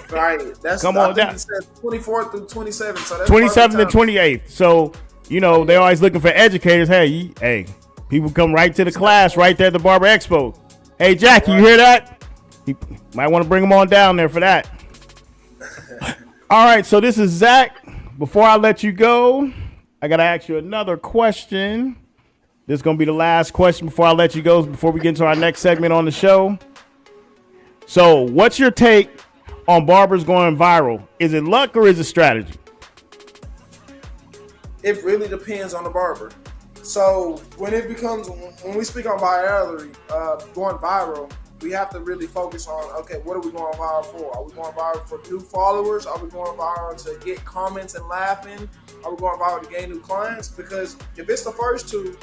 Right. That's Come on down. 24th through 27th. So that's 27th and 28th. So, you know, they're always looking for educators. Hey, people come right to the class right there at the Barber Expo. Hey, Jack, you hear that? You might want to bring them on down there for that. All right, so this is Zacc. Before I let you go, I got to ask you another question. This is going to be the last question before I let you go, before we get into our next segment on the show. So what's your take on barbers going viral? Is it luck or is it strategy? It really depends on the barber. So when we speak on virality, going viral, we have to really focus on, okay, what are we going viral for? Are we going viral for new followers? Are we going viral to get comments and laughing? Are we going viral to gain new clients? Because if it's the first two,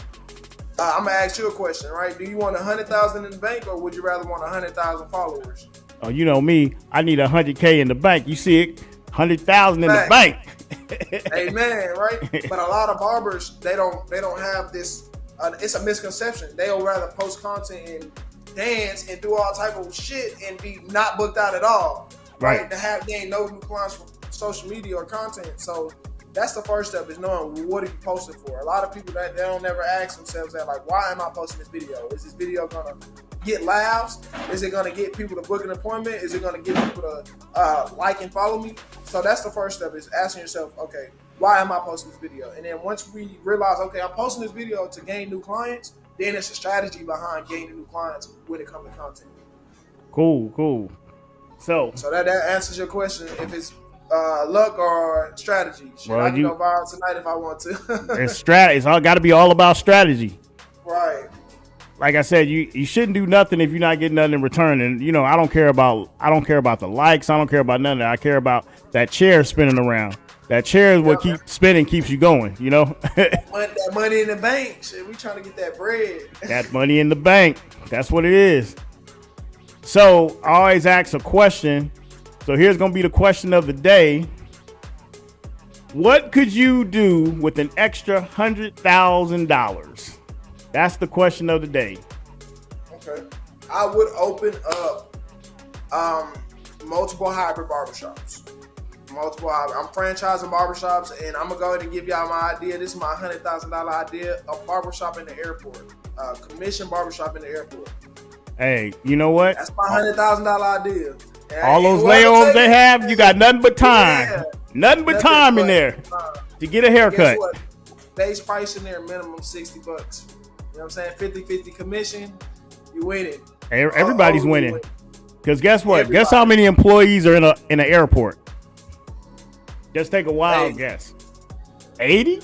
I'm going to ask you a question, right? Do you want 100,000 in the bank, or would you rather want 100,000 followers? Oh, you know me. I need 100K in the bank. You see it? 100,000 in the bank. Amen, right? But a lot of barbers, they don't have this. It's a misconception. They'll rather post content and dance and do all type of shit and be not booked out at all, right? To gain no new clients from social media or content. So that's the first step, is knowing what are you posting for. A lot of people that they don't ever ask themselves that, like, why am I posting this video? Is this video gonna get laughs? Is it gonna get people to book an appointment? Is it gonna get people to like and follow me? So that's the first step, is asking yourself, okay, why am I posting this video? And then once we realize, okay, I'm posting this video to gain new clients, then it's a strategy behind gaining new clients when it comes to content. Cool. So that answers your question. If it's luck or strategy, I can go viral tonight if I want to. It's all got to be all about strategy. Right. Like I said, you shouldn't do nothing if you're not getting nothing in return. And you know, I don't care about the likes. I don't care about none of that. I care about that chair spinning around. That chair is what keeps spinning, keeps you going, you know? That money in the bank. Shit, we trying to get that bread. That money in the bank. That's what it is. So I always ask a question. So here's going to be the question of the day. What could you do with an extra $100,000? That's the question of the day. Okay. I would open up multiple hybrid barbershops. I'm franchising barbershops, and I'm gonna go ahead and give y'all my idea. This is my $100,000 idea: a barbershop in the airport, commission barbershop in the airport. Hey, you know what? That's my $100,000 idea. All those layovers they have, you got nothing but time. Yeah. Nothing but time in there to get a haircut. Base price in there, minimum $60. You know what I'm saying? 50-50 commission, you win it. Everybody's winning. Because guess what? Guess how many employees are in an airport? Just take a wild guess. 80?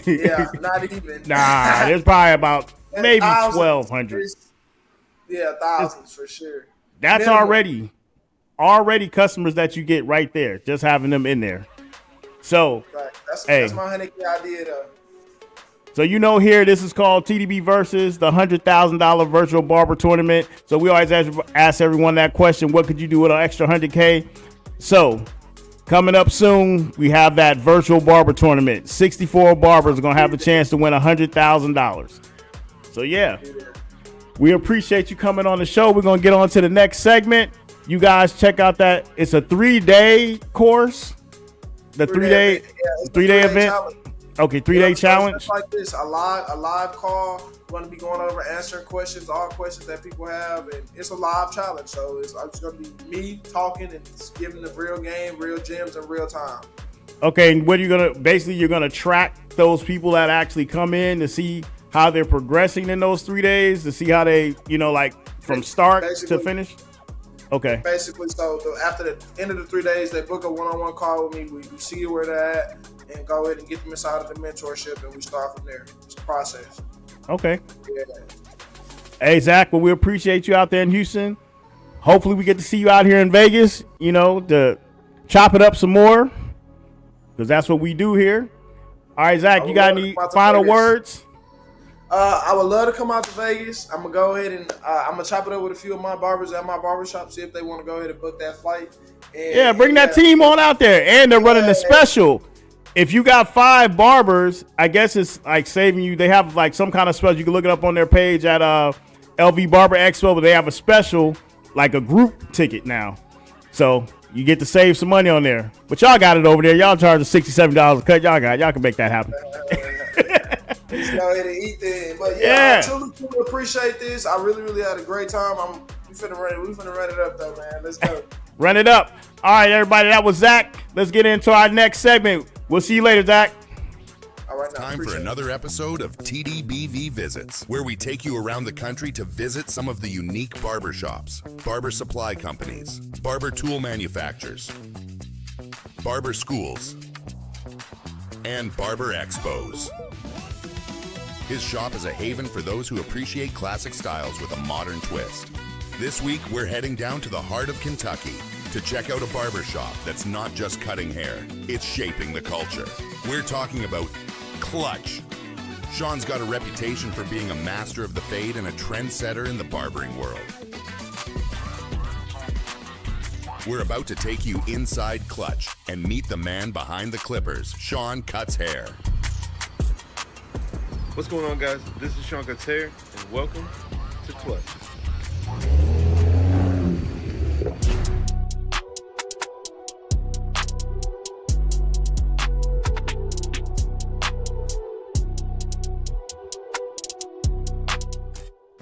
Yeah, not even. Nah, there's probably about maybe 1,200. Yeah, thousands for sure. That's already customers that you get right there, just having them in there. So, that's my 100K idea, though. So you know here, this is called TDB Versus, the $100,000 virtual barber tournament. So we always ask everyone that question, what could you do with an extra 100K? So coming up soon, we have that virtual barber tournament. 64 barbers are going to have a chance to win $100,000. So yeah, we appreciate you coming on the show. We're going to get on to the next segment. You guys check out that. It's a 3-day course. The 3-day event. Challenge. Okay, 3-day challenge. Like this, a live call. We're going to be going over answering questions, all questions that people have, and it's a live challenge. So it's going to be me talking and giving the real game, real gems in real time. Okay, and what are you going to, basically you're going to track those people that actually come in to see how they're progressing in those 3 days, to see how they, like from start to finish? Okay. Basically, so after the end of the 3 days, they book a one-on-one call with me. We see where they're at and go ahead and get them inside of the mentorship, and we start from there. It's a process. Okay. Yeah. Hey, Zacc, well, we appreciate you out there in Houston. Hopefully we get to see you out here in Vegas, you know, to chop it up some more, because that's what we do here. All right, Zacc, you got any final words? I would love to come out to Vegas. I'm going to go ahead and I'm going to chop it up with a few of my barbers at my barbershop, see if they want to go ahead and book that flight. And, bring that team on out there. And they're running a special. If you got 5 barbers, I guess it's like saving you. They have like some kind of special. You can look it up on their page at LV Barber Expo, but they have a special, like a group ticket now. So you get to save some money on there. But y'all got it over there. Y'all charge $67 a cut. Y'all can make that happen. Let's go ahead and eat that. But I truly appreciate this. I really had a great time. We finna run it up though, man. Let's go. Run it up. All right, everybody. That was Zacc. Let's get into our next segment. We'll see you later, Zacc. All right, Time for another episode of TDBV Visits, where we take you around the country to visit some of the unique barbershops, barber supply companies, barber tool manufacturers, barber schools, and barber expos. His shop is a haven for those who appreciate classic styles with a modern twist. This week, we're heading down to the heart of Kentucky to check out a barbershop that's not just cutting hair, it's shaping the culture. We're talking about Clutch. Sean's got a reputation for being a master of the fade and a trendsetter in the barbering world. We're about to take you inside Clutch and meet the man behind the clippers, Sean Cuts Hair. What's going on, guys? This is Sean Cuts Hair, and welcome to Clutch.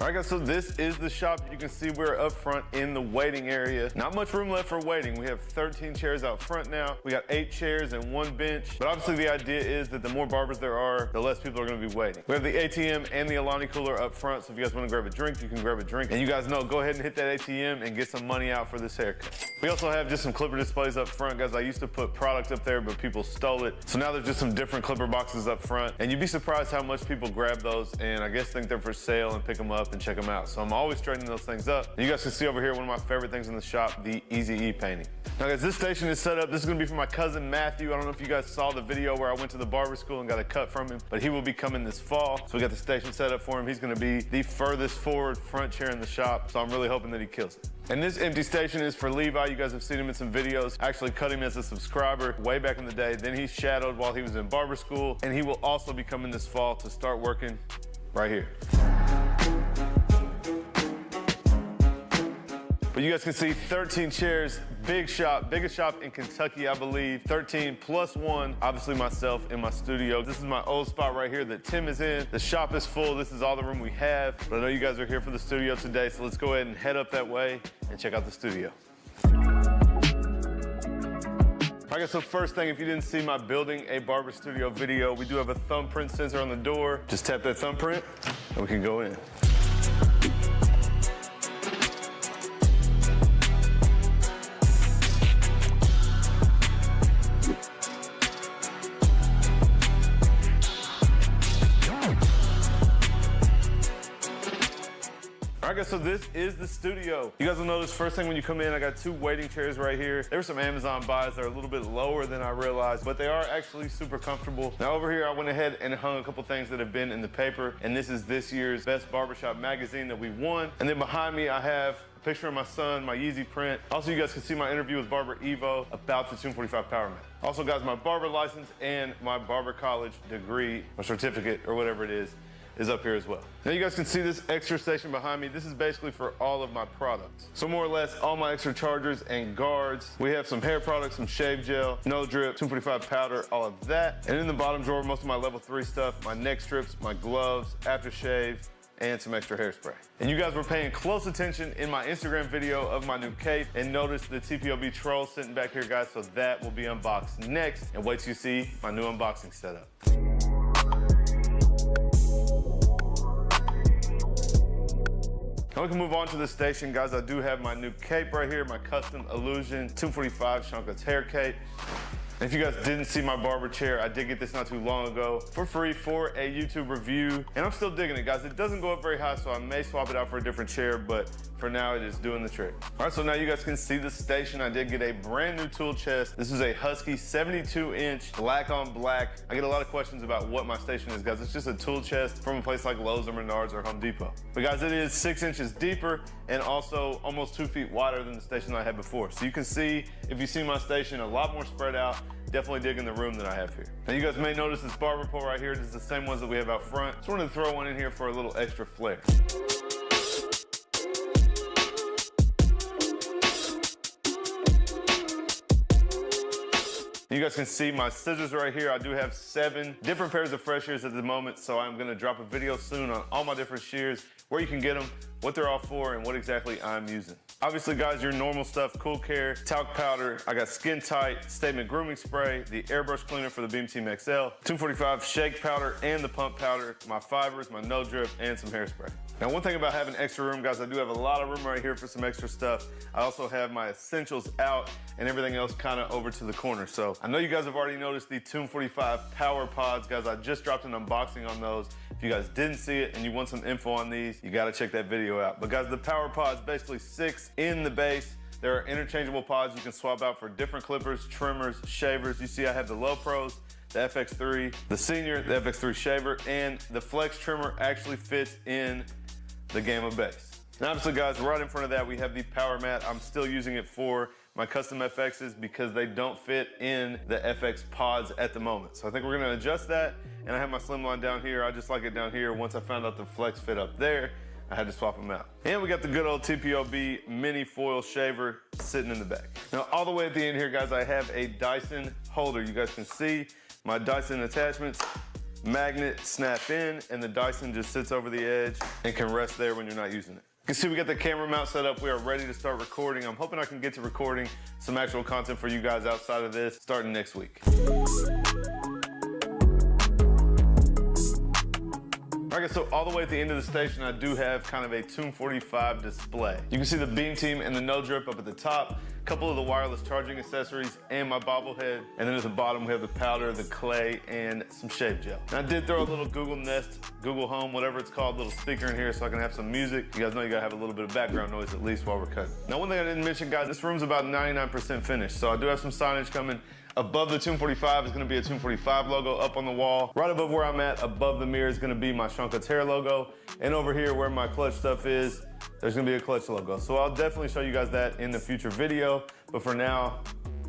All right, guys, so this is the shop. You can see we're up front in the waiting area. Not much room left for waiting. We have 13 chairs out front now. We got 8 chairs and 1 bench. But obviously the idea is that the more barbers there are, the less people are gonna be waiting. We have the ATM and the Alani cooler up front, so if you guys wanna grab a drink, you can grab a drink. And you guys know, go ahead and hit that ATM and get some money out for this haircut. We also have just some clipper displays up front, guys. I used to put products up there, but people stole it. So now there's just some different clipper boxes up front. And you'd be surprised how much people grab those and I guess think they're for sale and pick them up and check them out. So I'm always straightening those things up. And you guys can see over here one of my favorite things in the shop, the Easy E painting. Now guys, this station is set up. This is gonna be for my cousin Matthew. I don't know if you guys saw the video where I went to the barber school and got a cut from him, but he will be coming this fall. So we got the station set up for him. He's gonna be the furthest forward front chair in the shop. So I'm really hoping that he kills it. And this empty station is for Levi. You guys have seen him in some videos. I actually cut him as a subscriber way back in the day. Then he shadowed while he was in barber school. And he will also be coming this fall to start working right here. But you guys can see 13 chairs, big shop, biggest shop in Kentucky, I believe. 13 plus 1, obviously myself in my studio. This is my old spot right here that Tim is in. The shop is full. This is all the room we have. But I know you guys are here for the studio today, so let's go ahead and head up that way and check out the studio. All right, so first thing, if you didn't see my building a barber studio video, we do have a thumbprint sensor on the door. Just tap that thumbprint and we can go in. All right, guys, so this is the studio. You guys will notice first thing when you come in, I got 2 waiting chairs right here. There were some Amazon buys that are a little bit lower than I realized, but they are actually super comfortable. Now over here, I went ahead and hung a couple things that have been in the paper, and this is this year's Best Barbershop magazine that we won. And then behind me, I have a picture of my son, my Yeezy print. Also, you guys can see my interview with Barber Evo about the 245 Power Man. Also, guys, my barber license and my barber college degree or certificate or whatever it is up here as well. Now you guys can see this extra station behind me. This is basically for all of my products. So more or less all my extra chargers and guards. We have some hair products, some shave gel, no drip, 245 powder, all of that. And in the bottom drawer, most of my level 3 stuff, my neck strips, my gloves, aftershave, and some extra hairspray. And you guys were paying close attention in my Instagram video of my new cape and noticed the TPOB troll sitting back here, guys, so that will be unboxed next. And wait till you see my new unboxing setup. Now we can move on to the station, guys. I do have my new cape right here, my custom Illusion 245 Shank's hair cape. And if you guys didn't see my barber chair, I did get this not too long ago for free for a YouTube review. And I'm still digging it, guys. It doesn't go up very high, so I may swap it out for a different chair, but for now it is doing the trick. All right, so now you guys can see the station. I did get a brand new tool chest. This is a Husky 72-inch black on black. I get a lot of questions about what my station is, guys. It's just a tool chest from a place like Lowe's or Menards or Home Depot. But guys, it is 6 inches deeper and also almost 2 feet wider than the station I had before. So you can see, if you see my station, a lot more spread out. Definitely digging the room that I have here. Now you guys may notice this barber pole right here. It is the same ones that we have out front. Just wanted to throw one in here for a little extra flair. You guys can see my scissors right here. I do have 7 different pairs of fresh shears at the moment, so I'm gonna drop a video soon on all my different shears, where you can get them, what they're all for, and what exactly I'm using. Obviously, guys, your normal stuff, Cool Care, talc powder. I got Skin Tight, Statement Grooming Spray, the airbrush cleaner for the Beam Team XL, 245 shake powder and the pump powder, my fibers, my no drip, and some hairspray. Now, one thing about having extra room, guys, I do have a lot of room right here for some extra stuff. I also have my essentials out and everything else kind of over to the corner. So I know you guys have already noticed the 245 power pods, guys. I just dropped an unboxing on those. If you guys didn't see it and you want some info on these, you got to check that video out. But guys, the power pods, basically 6 in the base. There are interchangeable pods you can swap out for different clippers, trimmers, shavers. You see I have the Low Pros, the FX3, the Senior, the FX3 shaver, and the Flex trimmer actually fits in the Gamma base. And obviously, guys, right in front of that, we have the power mat. I'm still using it for my custom FXs because they don't fit in the FX pods at the moment. So I think we're gonna adjust that. And I have my slimline down here. I just like it down here. Once I found out the Flex fit up there, I had to swap them out. And we got the good old TPOB mini foil shaver sitting in the back. Now, all the way at the end here, guys, I have a Dyson holder. You guys can see my Dyson attachments. Magnet snap in, and the Dyson just sits over the edge and can rest there when you're not using it. You can see we got the camera mount set up. We are ready to start recording. I'm hoping I can get to recording some actual content for you guys outside of this starting next week. All right, guys, so all the way at the end of the station, I do have kind of a 245 display. You can see the Beam Team and the No Drip up at the top, a couple of the wireless charging accessories, and my bobblehead. And then at the bottom, we have the powder, the clay, and some shave gel. And I did throw a little Google Nest, Google Home, whatever it's called, little speaker in here so I can have some music. You guys know you gotta have a little bit of background noise at least while we're cutting. Now, one thing I didn't mention, guys, this room's about 99% finished. So I do have some signage coming. Above the 245 is gonna be a 245 logo up on the wall. Right above where I'm at, above the mirror, is gonna be my Shank's hair logo. And over here where my clutch stuff is, there's gonna be a clutch logo. So I'll definitely show you guys that in the future video. But for now,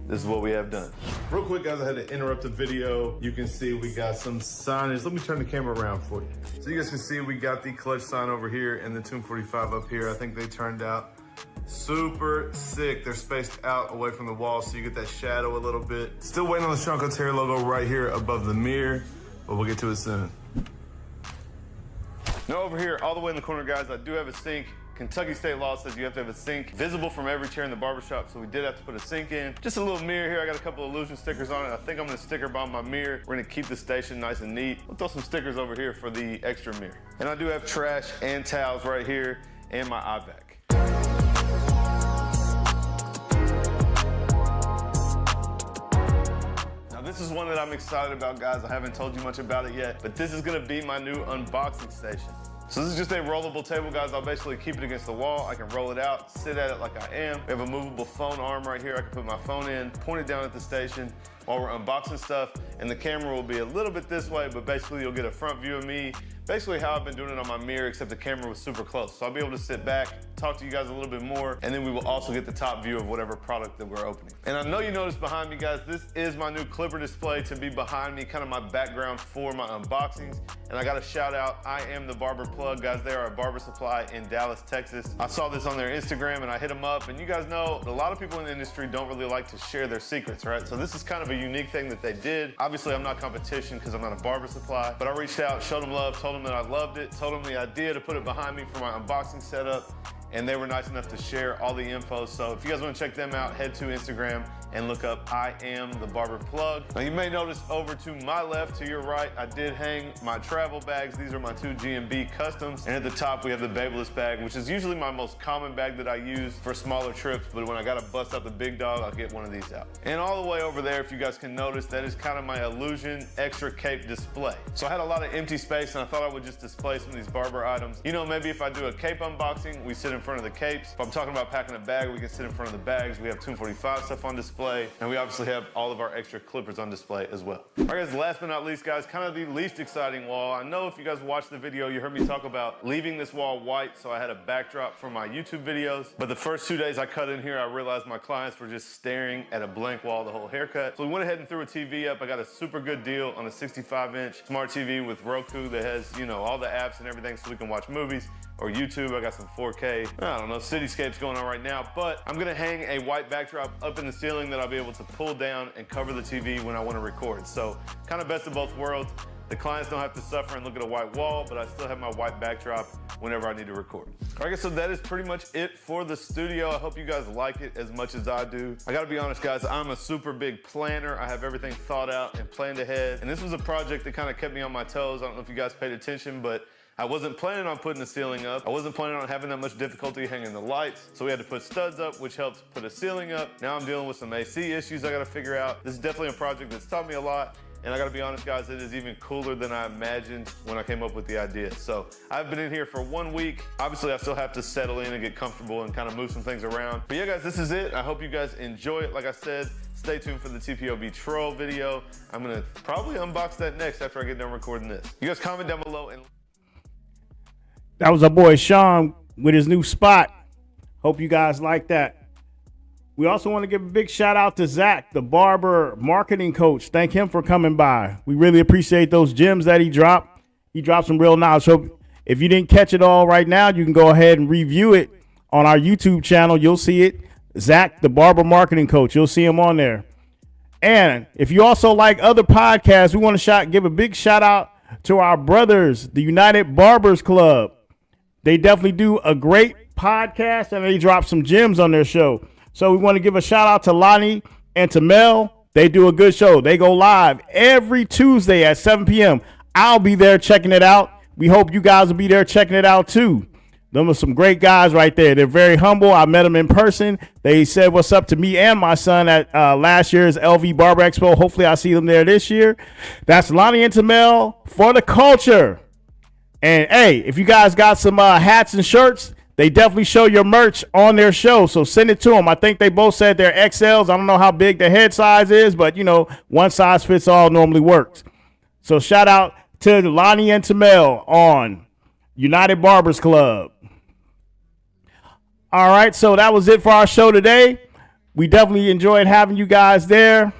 this is what we have done. Real quick, guys, I had to interrupt the video. You can see we got some signage. Let me turn the camera around for you. So you guys can see we got the clutch sign over here and the 245 up here. I think they turned out super sick. They're spaced out away from the wall, so you get that shadow a little bit. Still waiting on the Shank's hair logo right here above the mirror, but we'll get to it soon. Now over here, all the way in the corner, guys, I do have a sink. Kentucky state law says you have to have a sink visible from every chair in the barbershop, so we did have to put a sink in. Just a little mirror here. I got a couple of Illusion stickers on it. I think I'm gonna sticker bomb my mirror. We're gonna keep the station nice and neat. We'll throw some stickers over here for the extra mirror. And I do have trash and towels right here and my eye vac. This is one that I'm excited about, guys. I haven't told you much about it yet, but this is gonna be my new unboxing station. So this is just a rollable table, guys. I'll basically keep it against the wall. I can roll it out, sit at it like I am. We have a movable phone arm right here. I can put my phone in, point it down at the station while we're unboxing stuff, and the camera will be a little bit this way, but basically you'll get a front view of me, basically how I've been doing it on my mirror, except the camera was super close. So I'll be able to sit back, talk to you guys a little bit more, and then we will also get the top view of whatever product that we're opening. And I know you noticed behind me, guys, this is my new clipper display to be behind me, kind of my background for my unboxings. And I got a shout out, I am the Barber Plug, guys. They are a barber supply in Dallas, Texas. I saw this on their Instagram and I hit them up, and you guys know a lot of people in the industry don't really like to share their secrets, right? So this is kind of a unique thing that they did. Obviously, I'm not competition because I'm not a barber supply, but I reached out, showed them love, told them that I loved it, told them the idea to put it behind me for my unboxing setup, and they were nice enough to share all the info. So if you guys want to check them out, head to Instagram and look up I Am the Barber Plug. Now you may notice over to my left, to your right, I did hang my travel bags. These are my 2 G&B Customs. And at the top we have the Babeless bag, which is usually my most common bag that I use for smaller trips, but when I gotta bust out the big dog, I'll get one of these out. And all the way over there, if you guys can notice, that is kind of my Illusion Extra Cape display. So I had a lot of empty space and I thought I would just display some of these barber items. You know, maybe if I do a cape unboxing, we sit in front of the capes. If I'm talking about packing a bag, we can sit in front of the bags. We have 245 stuff on display, and we obviously have all of our extra clippers on display as well. All right, guys, last but not least, guys, kind of the least exciting wall. I know if you guys watched the video, you heard me talk about leaving this wall white, so I had a backdrop for my YouTube videos. But the first 2 days I cut in here, I realized my clients were just staring at a blank wall the whole haircut. So we went ahead and threw a TV up. I got a super good deal on a 65-inch smart TV with Roku that has, you know, all the apps and everything so we can watch movies or YouTube. I got some 4K, I don't know, cityscapes going on right now, but I'm gonna hang a white backdrop up in the ceiling that I'll be able to pull down and cover the TV when I wanna record. So kind of best of both worlds. The clients don't have to suffer and look at a white wall, but I still have my white backdrop whenever I need to record. All right, guys, so that is pretty much it for the studio. I hope you guys like it as much as I do. I gotta be honest, guys, I'm a super big planner. I have everything thought out and planned ahead. And this was a project that kind of kept me on my toes. I don't know if you guys paid attention, but I wasn't planning on putting the ceiling up. I wasn't planning on having that much difficulty hanging the lights. So we had to put studs up, which helps put a ceiling up. Now I'm dealing with some AC issues I gotta figure out. This is definitely a project that's taught me a lot. And I gotta be honest, guys, it is even cooler than I imagined when I came up with the idea. So I've been in here for 1 week. Obviously, I still have to settle in and get comfortable and kind of move some things around. But yeah, guys, this is it. I hope you guys enjoy it. Like I said, stay tuned for the TPOB troll video. I'm gonna probably unbox that next after I get done recording this. You guys comment down below and That was our boy Sean with his new spot. Hope you guys like that. We also want to give a big shout out to Zacc, the barber marketing coach. Thank him for coming by. We really appreciate those gems that he dropped. He dropped some real knowledge. So if you didn't catch it all right now, you can go ahead and review it on our YouTube channel. You'll see it. Zacc, the barber marketing coach. You'll see him on there. And if you also like other podcasts, we want to give a big shout out to our brothers, the United Barbers Club. They definitely do a great podcast and they drop some gems on their show. So we want to give a shout out to Lonnie and to Mel. They do a good show. They go live every Tuesday at 7 p.m. I'll be there checking it out. We hope you guys will be there checking it out too. Them are some great guys right there. They're very humble. I met them in person. They said what's up to me and my son at last year's LV Barber Expo. Hopefully I see them there this year. That's Lonnie and Tamel for the culture. And hey, if you guys got some hats and shirts, they definitely show your merch on their show. So send it to them. I think they both said they're XLs. I don't know how big the head size is, but you know, one size fits all normally works. So shout out to Lonnie and Tamel on United Barbers Club. All right, so that was it for our show today. We definitely enjoyed having you guys there,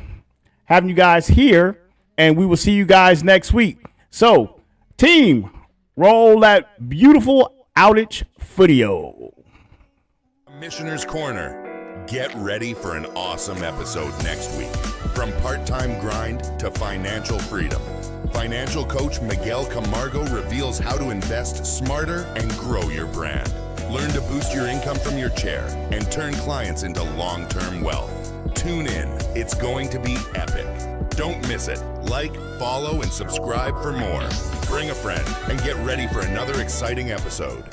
having you guys here, and we will see you guys next week. So, team, roll that beautiful outage video. Commissioner's Corner. Get ready for an awesome episode next week. From part-time grind to financial freedom, financial coach Miguel Camargo reveals how to invest smarter and grow your brand. Learn to boost your income from your chair and turn clients into long-term wealth. Tune in. It's going to be epic. Don't miss it. Like, follow, and subscribe for more. Bring a friend and get ready for another exciting episode.